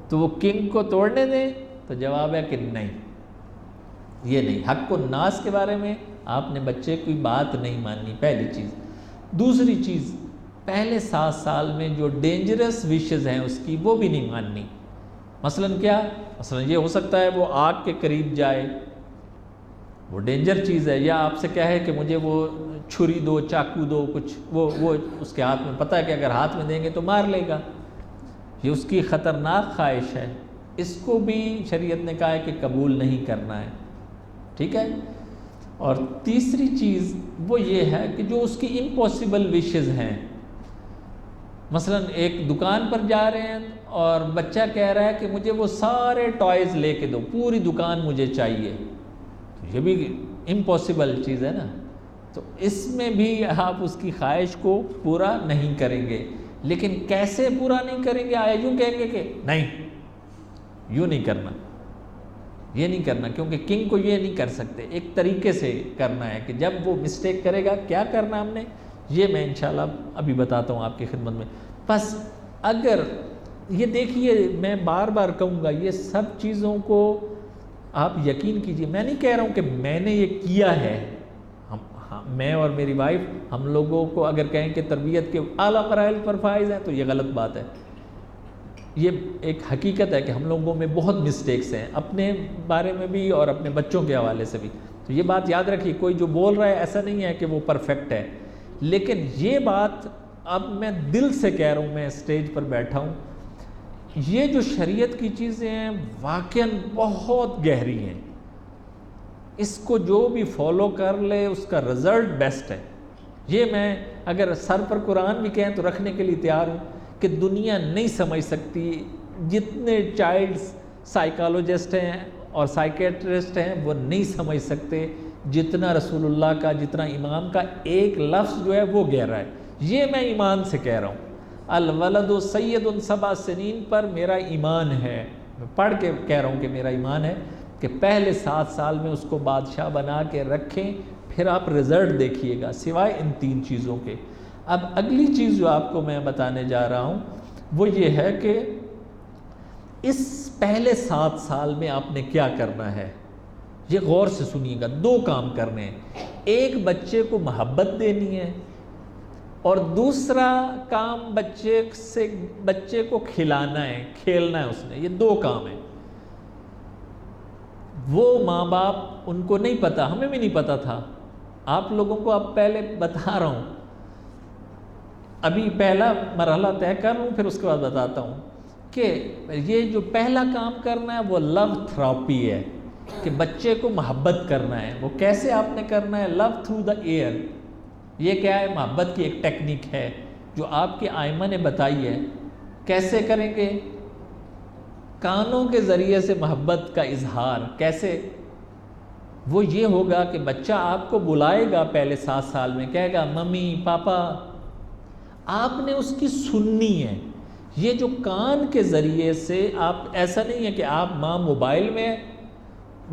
تو وہ کنگ کو توڑنے دیں؟ تو جواب ہے کہ نہیں، یہ نہیں، حق و ناس کے بارے میں آپ نے بچے کی بات نہیں ماننی، پہلی چیز۔ دوسری چیز، پہلے 7 سال میں جو ڈینجرس وشز ہیں اس کی، وہ بھی نہیں ماننی۔ مثلا کیا؟ مثلا یہ ہو سکتا ہے وہ آگ کے قریب جائے، وہ ڈینجر چیز ہے، یا آپ سے کہے کہ مجھے وہ چھری دو، چاقو دو، کچھ وہ اس کے ہاتھ میں، پتہ ہے کہ اگر ہاتھ میں دیں گے تو مار لے گا، یہ اس کی خطرناک خواہش ہے، اس کو بھی شریعت نے کہا ہے کہ قبول نہیں کرنا ہے، ٹھیک ہے۔ اور تیسری چیز وہ یہ ہے کہ جو اس کی امپاسبل وشز ہیں، مثلا ایک دکان پر جا رہے ہیں اور بچہ کہہ رہا ہے کہ مجھے وہ سارے ٹوائز لے کے دو، پوری دکان مجھے چاہیے، یہ بھی امپاسبل چیز ہے نا، تو اس میں بھی آپ اس کی خواہش کو پورا نہیں کریں گے۔ لیکن کیسے پورا نہیں کریں گے؟ آیا یوں کہیں گے کہ نہیں، یوں نہیں کرنا، یہ نہیں کرنا، کیونکہ کنگ کو یہ نہیں کر سکتے، ایک طریقے سے کرنا ہے کہ جب وہ مسٹیک کرے گا کیا کرنا ہم نے، یہ میں انشاءاللہ ابھی بتاتا ہوں آپ کی خدمت میں۔ بس اگر یہ دیکھیے، میں بار بار کہوں گا، یہ سب چیزوں کو آپ یقین کیجئے، میں نہیں کہہ رہا ہوں کہ میں نے یہ کیا ہے، میں اور میری وائف، ہم لوگوں کو اگر کہیں کہ تربیت کے اعلیٰ مراحل پر فائز ہیں تو یہ غلط بات ہے۔ یہ ایک حقیقت ہے کہ ہم لوگوں میں بہت مسٹیکس ہیں، اپنے بارے میں بھی اور اپنے بچوں کے حوالے سے بھی، تو یہ بات یاد رکھیے، کوئی جو بول رہا ہے ایسا نہیں ہے کہ وہ پرفیکٹ ہے، لیکن یہ بات اب میں دل سے کہہ رہا ہوں، میں اسٹیج پر بیٹھا ہوں، یہ جو شریعت کی چیزیں ہیں واقعاً بہت گہری ہیں، اس کو جو بھی فالو کر لے اس کا رزلٹ بیسٹ ہے۔ یہ میں اگر سر پر قرآن بھی کہیں تو رکھنے کے لیے تیار ہوں کہ دنیا نہیں سمجھ سکتی، جتنے چائلڈ سائیکالوجسٹ ہیں اور سائیکیٹرسٹ ہیں وہ نہیں سمجھ سکتے جتنا رسول اللہ کا، جتنا امام کا ایک لفظ جو ہے وہ گہرا ہے۔ یہ میں ایمان سے کہہ رہا ہوں، الولد سید 7 سنین پر میرا ایمان ہے، میں پڑھ کے کہہ رہا ہوں کہ میرا ایمان ہے کہ پہلے 7 سال میں اس کو بادشاہ بنا کے رکھیں، پھر آپ رزلٹ دیکھیے گا، سوائے ان 3 چیزوں کے۔ اب اگلی چیز جو آپ کو میں بتانے جا رہا ہوں وہ یہ ہے کہ اس پہلے 7 سال میں آپ نے کیا کرنا ہے، یہ غور سے سنیے گا۔ 2 کام کرنے ہیں، ایک بچے کو محبت دینی ہے اور دوسرا کام بچے کو کھلانا ہے، کھیلنا ہے اس نے، یہ 2 کام ہیں۔ وہ ماں باپ ان کو نہیں پتا، ہمیں بھی نہیں پتا تھا، آپ لوگوں کو اب پہلے بتا رہا ہوں، ابھی پہلا مرحلہ طے کر لوں پھر اس کے بعد بتاتا ہوں کہ یہ جو پہلا کام کرنا ہے وہ لو تھراپی ہے، کہ بچے کو محبت کرنا ہے۔ وہ کیسے آپ نے کرنا ہے؟ لو تھرو دا ایئر۔ یہ کیا ہے؟ محبت کی ایک ٹیکنیک ہے جو آپ کے آئمہ نے بتائی ہے۔ کیسے کریں گے؟ کانوں کے ذریعے سے محبت کا اظہار کیسے؟ وہ یہ ہوگا کہ بچہ آپ کو بلائے گا پہلے 7 سال میں، کہے گا ممی پاپا، آپ نے اس کی سننی ہے۔ یہ جو کان کے ذریعے سے آپ، ایسا نہیں ہے کہ آپ ماں موبائل میں،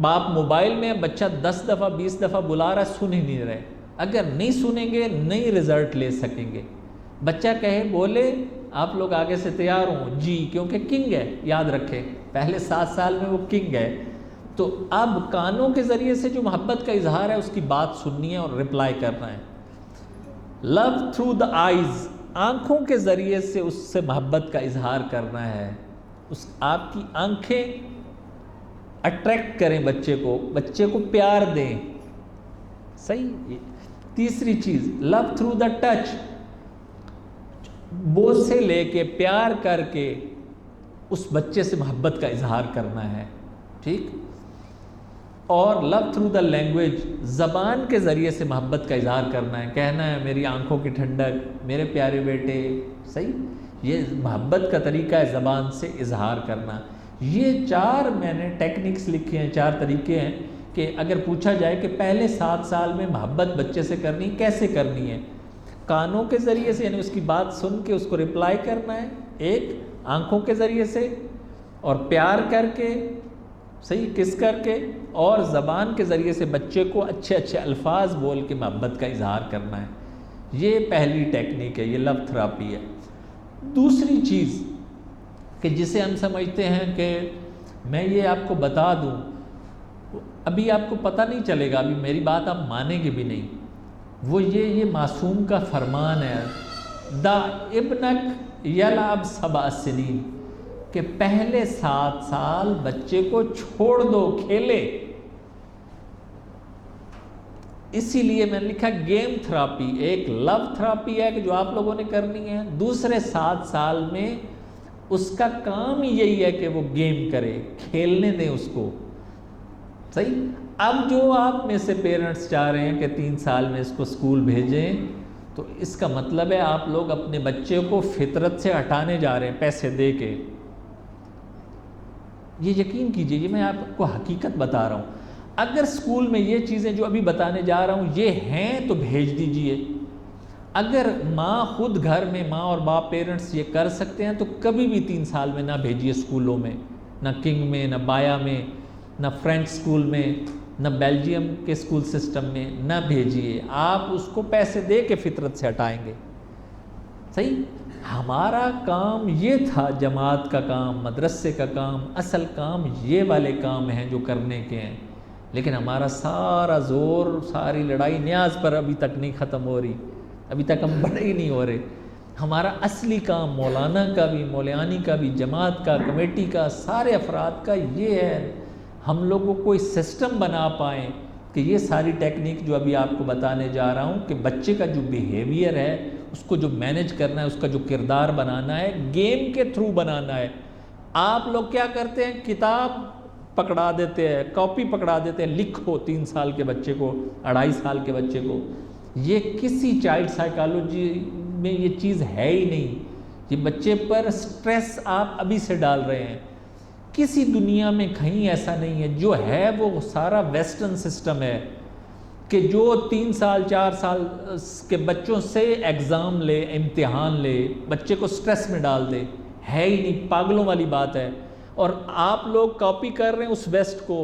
باپ موبائل میں، بچہ 10 دفعہ 20 دفعہ بلا رہا، سن ہی نہیں رہے۔ اگر نہیں سنیں گے نہیں رزلٹ لے سکیں گے۔ بچہ کہے بولے آپ لوگ آگے سے تیار ہوں جی، کیونکہ کنگ ہے، یاد رکھے پہلے 7 سال میں وہ کنگ ہے۔ تو اب کانوں کے ذریعے سے جو محبت کا اظہار ہے، اس کی بات سننی ہے اور رپلائی کرنا ہے۔ لو تھرو دا آئیز، آنکھوں کے ذریعے سے اس سے محبت کا اظہار کرنا ہے۔ آپ کی آنکھیں اٹریکٹ کریں بچے کو پیار دیں، صحیح۔ تیسری چیز لو تھرو دا ٹچ، بوسے لے کے پیار کر کے اس بچے سے محبت کا اظہار کرنا ہے، ٹھیک۔ اور لو تھرو دا لینگویج، زبان کے ذریعے سے محبت کا اظہار کرنا ہے، کہنا ہے میری آنکھوں کی ٹھنڈک، میرے پیارے بیٹے، صحیح۔ یہ محبت کا طریقہ ہے، زبان سے اظہار کرنا۔ یہ 4 میں نے ٹیکنکس لکھی ہیں، 4 طریقے ہیں کہ اگر پوچھا جائے کہ پہلے 7 سال میں محبت بچے سے کرنی کیسے کرنی ہے، کانوں کے ذریعے سے، یعنی اس کی بات سن کے اس کو رپلائی کرنا ہے، ایک آنکھوں کے ذریعے سے، اور پیار کر کے، صحیح، کس کر کے، اور زبان کے ذریعے سے بچے کو اچھے اچھے الفاظ بول کے محبت کا اظہار کرنا ہے۔ یہ پہلی ٹیکنیک ہے، یہ لو تھراپی ہے۔ دوسری چیز کہ جسے ہم سمجھتے ہیں کہ میں یہ آپ کو بتا دوں، ابھی آپ کو پتہ نہیں چلے گا، ابھی میری بات آپ مانیں گے بھی نہیں، وہ یہ معصوم کا فرمان ہے، دا ابنک یلعب 7 سنین، کہ پہلے 7 سال بچے کو چھوڑ دو کھیلے۔ اسی لیے میں نے لکھا گیم تھراپی، ایک لو تھراپی ہے کہ جو آپ لوگوں نے کرنی ہے، دوسرے 7 سال میں اس کا کام ہی یہی ہے کہ وہ گیم کرے، کھیلنے دیں اس کو، صحیح۔ اب جو آپ میں سے پیرنٹس چاہ رہے ہیں کہ 3 سال میں اس کو اسکول بھیجیں، تو اس کا مطلب ہے آپ لوگ اپنے بچے کو فطرت سے ہٹانے جا رہے ہیں پیسے دے کے۔ یہ یقین کیجئے، یہ میں آپ کو حقیقت بتا رہا ہوں، اگر اسکول میں یہ چیزیں جو ابھی بتانے جا رہا ہوں یہ ہیں تو بھیج دیجئے۔ اگر ماں خود گھر میں، ماں اور باپ پیرنٹس یہ کر سکتے ہیں تو کبھی بھی 3 سال میں نہ بھیجیے اسکولوں میں، نہ کنگ میں، نہ بایا میں، نہ فرینچ اسکول میں، نہ بیلجیم کے اسکول سسٹم میں، نہ بھیجیے۔ آپ اس کو پیسے دے کے فطرت سے ہٹائیں گے، صحیح۔ ہمارا کام یہ تھا، جماعت کا کام، مدرسے کا کام، اصل کام یہ والے کام ہیں جو کرنے کے ہیں، لیکن ہمارا سارا زور، ساری لڑائی نیاز پر ابھی تک نہیں ختم ہو رہی، ابھی تک ہم بڑے ہی نہیں ہو رہے۔ ہمارا اصلی کام مولانا کا بھی، مولیانی کا بھی، جماعت کا، کمیٹی کا، سارے افراد کا یہ ہے، ہم لوگوں کوئی سسٹم بنا پائیں کہ یہ ساری ٹیکنیک جو ابھی آپ کو بتانے جا رہا ہوں کہ بچے کا جو بیہیویئر ہے اس کو جو مینیج کرنا ہے، اس کا جو کردار بنانا ہے، گیم کے تھرو بنانا ہے۔ آپ لوگ کیا کرتے ہیں، کتاب پکڑا دیتے ہیں، کاپی پکڑا دیتے ہیں، لکھو 3 سال کے بچے کو، 2.5 سال کے بچے کو۔ یہ کسی چائلڈ سائیکالوجی میں یہ چیز ہے ہی نہیں، یہ بچے پر سٹریس آپ ابھی سے ڈال رہے ہیں۔ کسی دنیا میں کہیں ایسا نہیں ہے، جو ہے وہ سارا ویسٹرن سسٹم ہے کہ جو 3 سال 4 سال کے بچوں سے ایگزام لے، امتحان لے، بچے کو سٹریس میں ڈال دے، ہے ہی نہیں، پاگلوں والی بات ہے۔ اور آپ لوگ کاپی کر رہے ہیں اس ویسٹ کو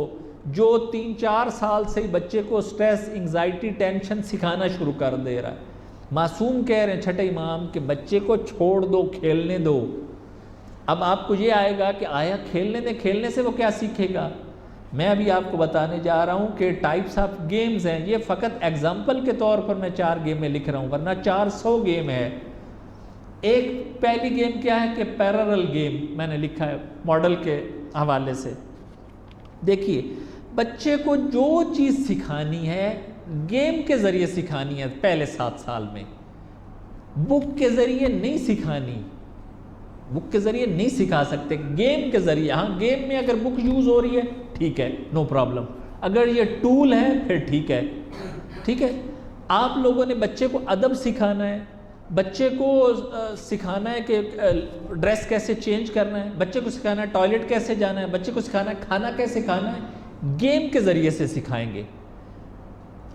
جو 3-4 سال سے ہی بچے کو سٹریس، انگزائٹی، ٹینشن سکھانا شروع کر دے رہا ہے۔ معصوم کہہ رہے ہیں چھٹے امام کہ بچے کو چھوڑ دو، کھیلنے دو۔ اب آپ کو یہ آئے گا کہ آیا کھیلنے دیں، کھیلنے سے وہ کیا سیکھے گا؟ میں ابھی آپ کو بتانے جا رہا ہوں کہ ٹائپس آف گیمز ہیں، یہ فقط ایگزامپل کے طور پر میں 4 گیم میں لکھ رہا ہوں، ورنہ 400 گیم ہے۔ ایک پہلی گیم کیا ہے کہ پیرالل گیم میں نے لکھا ہے ماڈل کے حوالے سے۔ دیکھیے بچے کو جو چیز سکھانی ہے گیم کے ذریعے سکھانی ہے پہلے 7 سال میں، بک کے ذریعے نہیں سکھانی، بک کے ذریعے نہیں سکھا سکتے، گیم کے ذریعے۔ ہاں گیم میں اگر بک یوز ہو رہی ہے ٹھیک ہے، نو پرابلم، اگر یہ ٹول ہے پھر ٹھیک ہے، ٹھیک ہے۔ آپ لوگوں نے بچے کو ادب سکھانا ہے، بچے کو سکھانا ہے کہ ڈریس کیسے چینج کرنا ہے، بچے کو سکھانا ہے ٹوائلٹ کیسے جانا ہے، بچے کو سکھانا ہے کھانا کیسے کھانا ہے، گیم کے ذریعے سے سکھائیں گے۔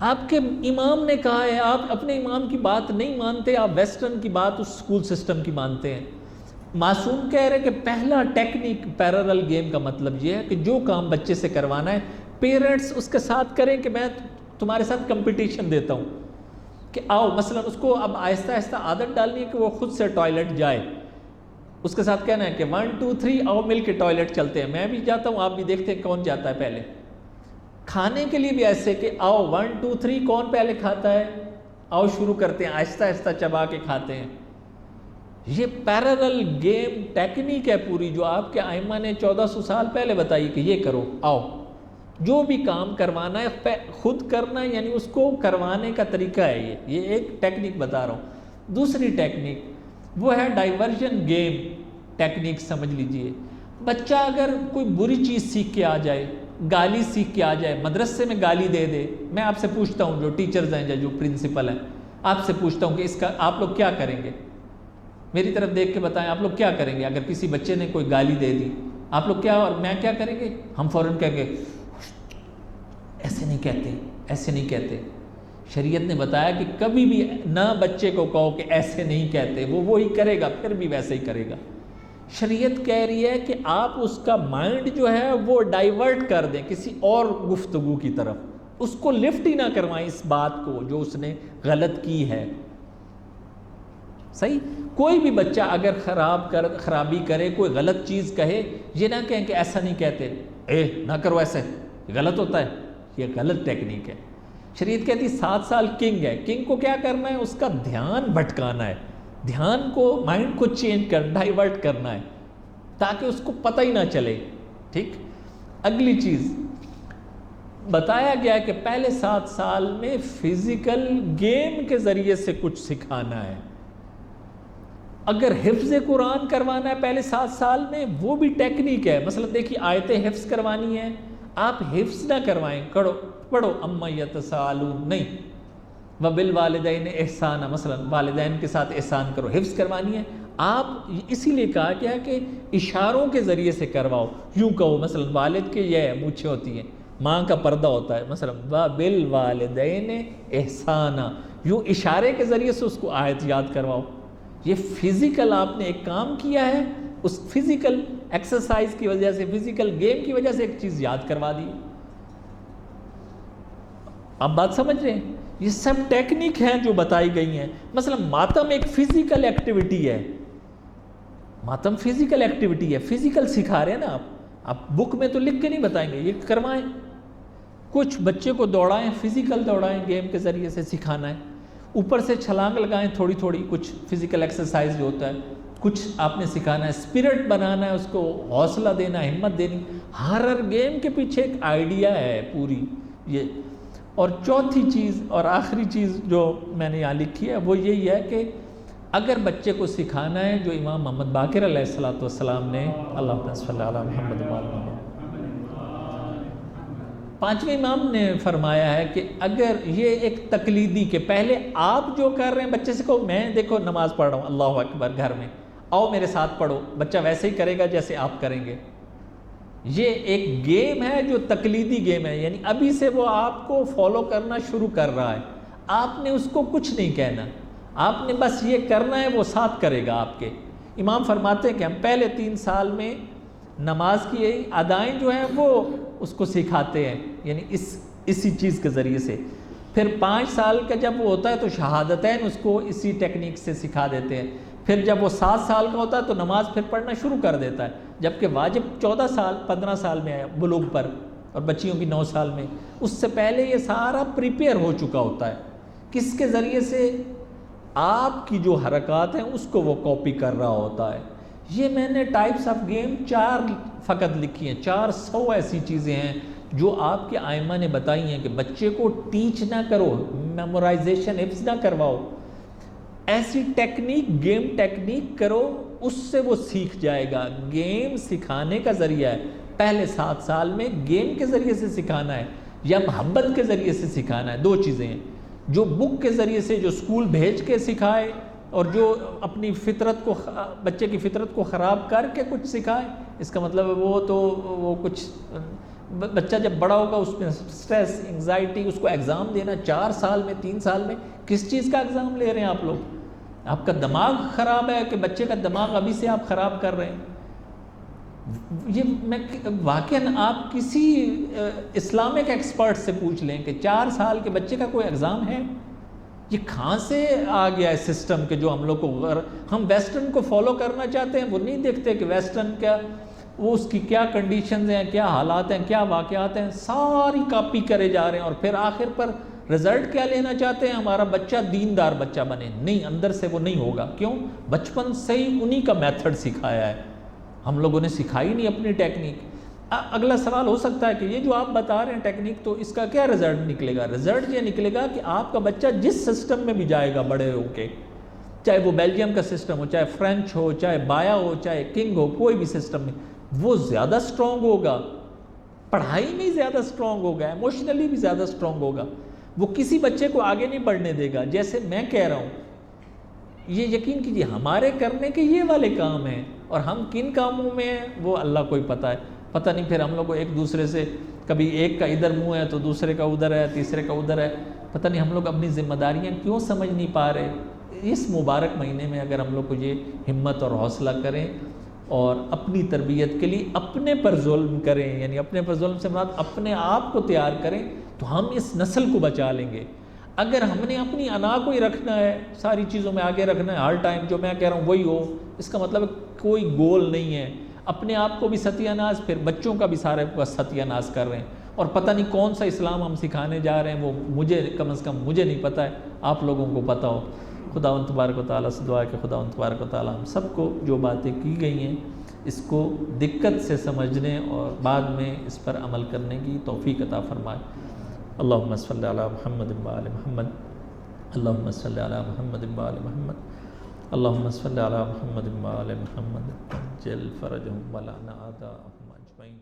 آپ کے امام نے کہا ہے، آپ اپنے امام کی بات نہیں مانتے، آپ ویسٹرن کی بات اس سکول سسٹم کی مانتے ہیں۔ معصوم کہہ رہے کہ پہلا ٹیکنیک پیرالل گیم کا مطلب یہ ہے کہ جو کام بچے سے کروانا ہے پیرنٹس اس کے ساتھ کریں، کہ میں تمہارے ساتھ کمپٹیشن دیتا ہوں کہ آؤ، مثلا اس کو اب آہستہ آہستہ عادت ڈالنی ہے کہ وہ خود سے ٹوائلٹ جائے، اس کے ساتھ کہنا ہے کہ 1 2 3 آؤ مل کے ٹوائلٹ چلتے ہیں، میں بھی جاتا ہوں آپ بھی دیکھتے ہیں کون جاتا ہے پہلے۔ کھانے کے لیے بھی ایسے کہ آؤ 1 2 3 کون پہلے کھاتا ہے، آؤ شروع کرتے ہیں، آہستہ آہستہ چبا کے کھاتے ہیں۔ یہ پیرالل گیم ٹیکنیک ہے پوری، جو آپ کے ائمہ نے 1400 سال پہلے بتائی کہ یہ کرو، آؤ جو بھی کام کروانا ہے خود کرنا ہے، یعنی اس کو کروانے کا طریقہ ہے یہ ایک ٹیکنیک بتا رہا ہوں۔ دوسری ٹیکنیک وہ ہے ڈائیورژن گیم ٹیکنیک، سمجھ لیجئے بچہ اگر کوئی بری چیز سیکھ کے آ جائے، گالی سیکھ کے آ جائے، مدرسے میں گالی دے دے، میں آپ سے پوچھتا ہوں جو ٹیچرز ہیں یا جو پرنسپل ہیں، آپ سے پوچھتا ہوں کہ اس کا آپ لوگ کیا کریں گے؟ میری طرف دیکھ کے بتائیں آپ لوگ کیا کریں گے؟ اگر کسی بچے نے کوئی گالی دے دی آپ لوگ کیا اور میں کیا کریں گے؟ ہم فوراً کہیں گے ایسے نہیں کہتے، ایسے نہیں کہتے۔ شریعت نے بتایا کہ کبھی بھی نہ بچے کو کہو کہ ایسے نہیں کہتے، وہ وہی کرے گا، پھر بھی ویسے ہی کرے گا۔ شریعت کہہ رہی ہے کہ آپ اس کا مائنڈ جو ہے وہ ڈائیورٹ کر دیں کسی اور گفتگو کی طرف، اس کو لفٹ ہی نہ کروائیں اس بات کو جو اس نے غلط کی ہے۔ صحیح؟ کوئی بھی بچہ اگر خرابی کرے، کوئی غلط چیز کہے، یہ نہ کہیں کہ ایسا نہیں کہتے، نہ کرو ایسے، غلط ہوتا ہے، یہ غلط ٹیکنیک ہے۔ شریعت کہتی 7 سال کنگ ہے، کنگ کو کیا کرنا ہے؟ اس کا دھیان بھٹکانا ہے، دھیان کو، مائنڈ کو چینج ڈائیورٹ کرنا ہے تاکہ اس کو پتہ ہی نہ چلے۔ ٹھیک؟ اگلی چیز بتایا گیا کہ پہلے 7 سال میں فزیکل گیم کے ذریعے سے کچھ سکھانا ہے۔ اگر حفظ قرآن کروانا ہے پہلے 7 سال میں، وہ بھی ٹیکنیک ہے۔ مثلا دیکھیے آیتیں حفظ کروانی ہے، آپ حفظ نہ کروائیں، پڑھو اما یتساءلون نہیں، وبالوالدین احسانا، مثلا والدین کے ساتھ احسان کرو، حفظ کروانی ہے آپ، اسی لیے کہا گیا کہ اشاروں کے ذریعے سے کرواؤ۔ یوں کہو، مثلا والد کے یہ مونچھیں ہوتی ہیں، ماں کا پردہ ہوتا ہے، مثلا وبالوالدین احسانا، یوں اشارے کے ذریعے سے اس کو آیت یاد کرواؤ۔ یہ فزیکل آپ نے ایک کام کیا ہے، اس فزیکل ایکسرسائز کی وجہ سے، فزیکل گیم کی وجہ سے ایک چیز یاد کروا دی۔ آپ بات سمجھ رہے ہیں؟ یہ سب ٹیکنیک ہیں جو بتائی گئی ہیں۔ مثلا ماتم ایک فزیکل ایکٹیویٹی ہے، ماتم فزیکل ایکٹیویٹی ہے، فزیکل سکھا رہے ہیں نا آپ بک میں تو لکھ کے نہیں بتائیں گے، یہ کروائیں۔ کچھ بچے کو دوڑائیں، فزیکل دوڑائیں، گیم کے ذریعے سے سکھانا ہے۔ اوپر سے چھلانگ لگائیں تھوڑی تھوڑی، کچھ فزیکل ایکسرسائز جو ہوتا ہے، کچھ آپ نے سکھانا ہے، اسپرٹ بنانا ہے، اس کو حوصلہ دینا، ہمت دینی۔ ہر گیم کے پیچھے ایک آئیڈیا ہے پوری یہ۔ اور چوتھی چیز اور آخری چیز جو میں نے یہاں لکھی ہے وہ یہی ہے کہ اگر بچے کو سکھانا ہے جو امام محمد باقر علیہ السلام نے، اللہم صلی علی محمد و آل محمد، 5ویں امام نے فرمایا ہے کہ اگر یہ ایک تقلیدی کہ پہلے آپ جو کر رہے ہیں بچے سے کہو میں دیکھو نماز پڑھ رہا ہوں، اللہ اکبر، گھر میں آؤ میرے ساتھ پڑھو، بچہ ویسے ہی کرے گا جیسے آپ کریں گے۔ یہ ایک گیم ہے جو تقلیدی گیم ہے، یعنی ابھی سے وہ آپ کو فالو کرنا شروع کر رہا ہے، آپ نے اس کو کچھ نہیں کہنا، آپ نے بس یہ کرنا ہے، وہ ساتھ کرے گا آپ کے۔ امام فرماتے ہیں کہ ہم پہلے 3 سال میں نماز کی ادائیں جو ہیں وہ اس کو سکھاتے ہیں، یعنی اسی چیز کے ذریعے سے۔ پھر 5 سال کا جب وہ ہوتا ہے تو شہادتین اس کو اسی ٹیکنیک سے سکھا دیتے ہیں۔ پھر جب وہ 7 سال کا ہوتا ہے تو نماز پھر پڑھنا شروع کر دیتا ہے، جبکہ واجب 14 سال 15 سال میں ہے بلوغ پر، اور بچیوں کی 9 سال میں۔ اس سے پہلے یہ سارا پریپیئر ہو چکا ہوتا ہے، کس کے ذریعے سے؟ آپ کی جو حرکات ہیں اس کو وہ کاپی کر رہا ہوتا ہے۔ یہ میں نے ٹائپس آف گیم 4 فقط لکھی ہیں، 400 ایسی چیزیں ہیں جو آپ کے ائمہ نے بتائی ہیں کہ بچے کو ٹیچ نہ کرو، میمورائزیشن حفظ نہ کرواؤ، ایسی ٹیکنیک، گیم ٹیکنیک کرو، اس سے وہ سیکھ جائے گا۔ گیم سکھانے کا ذریعہ ہے، پہلے 7 سال میں گیم کے ذریعے سے سکھانا ہے یا محبت کے ذریعے سے سکھانا ہے، 2 چیزیں ہیں۔ جو بک کے ذریعے سے جو اسکول بھیج کے سکھائے اور جو اپنی فطرت کو بچے کی فطرت کو خراب کر کے کچھ سکھائے، اس کا مطلب وہ کچھ بچہ جب بڑا ہوگا اس میں سٹریس انگزائٹی، اس کو ایگزام دینا 4 سال میں 3 سال میں، کس چیز کا ایگزام لے رہے ہیں آپ لوگ؟ آپ کا دماغ خراب ہے کہ بچے کا دماغ ابھی سے آپ خراب کر رہے ہیں؟ یہ میں واقعاً آپ کسی اسلامک ایکسپرٹ سے پوچھ لیں کہ 4 سال کے بچے کا کوئی ایگزام ہے؟ یہ کہاں سے آ گیا ہے سسٹم کہ جو ہم لوگ کو ہم ویسٹرن کو فالو کرنا چاہتے ہیں، وہ نہیں دیکھتے کہ ویسٹرن کیا، وہ اس کی کیا کنڈیشنز ہیں، کیا حالات ہیں، کیا واقعات ہیں، ساری کاپی کرے جا رہے ہیں، اور پھر آخر پر رزلٹ کیا لینا چاہتے ہیں؟ ہمارا بچہ دیندار بچہ بنے۔ نہیں، اندر سے وہ نہیں ہوگا۔ کیوں؟ بچپن سے ہی انہی کا میتھڈ سکھایا ہے، ہم لوگوں نے سکھائی نہیں اپنی ٹیکنیک۔ اگلا سوال ہو سکتا ہے کہ یہ جو آپ بتا رہے ہیں ٹیکنیک، تو اس کا کیا رزلٹ نکلے گا؟ رزلٹ یہ نکلے گا کہ آپ کا بچہ جس سسٹم میں بھی جائے گا بڑے ہو کے، چاہے وہ بیلجیم کا سسٹم ہو، چاہے فرینچ ہو، چاہے بایا ہو، چاہے کنگ ہو، کوئی بھی سسٹم میں، وہ زیادہ سٹرونگ ہوگا، پڑھائی میں زیادہ سٹرونگ ہوگا، ایموشنلی بھی زیادہ سٹرونگ ہوگا۔ وہ کسی بچے کو آگے نہیں بڑھنے دے گا۔ جیسے میں کہہ رہا ہوں، یہ یقین کیجیے ہمارے کرنے کے یہ والے کام ہیں، اور ہم کن کاموں میں ہیں وہ اللہ کو ہی پتہ ہے۔ پتہ نہیں پھر ہم لوگ کو ایک دوسرے سے، کبھی ایک کا ادھر منہ ہے تو دوسرے کا ادھر ہے، تیسرے کا ادھر ہے، پتہ نہیں ہم لوگ اپنی ذمہ داریاں کیوں سمجھ نہیں پا رہے۔ اس مبارک مہینے میں اگر ہم لوگ کو یہ ہمت اور حوصلہ کریں اور اپنی تربیت کے لیے اپنے پر ظلم کریں، یعنی اپنے پر ظلم سے مراد اپنے آپ کو تیار کریں، تو ہم اس نسل کو بچا لیں گے۔ اگر ہم نے اپنی انا کو ہی رکھنا ہے، ساری چیزوں میں آگے رکھنا ہے، ہر ٹائم جو میں کہہ رہا ہوں وہی ہو، اس کا مطلب کوئی گول نہیں ہے۔ اپنے آپ کو بھی ستیہ ناز، پھر بچوں کا بھی سارے کو ستیہ ناز کر رہے ہیں، اور پتہ نہیں کون سا اسلام ہم سکھانے جا رہے ہیں، وہ مجھے کم از کم مجھے نہیں پتہ ہے، آپ لوگوں کو پتہ ہو۔ خداوند تبارک و تعالیٰ سے دعا ہے کہ خداوند تبارک و تعالیٰ ہم سب کو جو باتیں کی گئی ہیں اس کو دقت سے سمجھنے اور بعد میں اس پر عمل کرنے کی توفیق عطا فرمائے۔ اللہم صلی علی محمد و آل محمد، اللہم صلی علی محمد و آل محمد، اللہم صلی علی محمد و آل محمد، عجل فرجہم ولعن اعداءہم اجمعین۔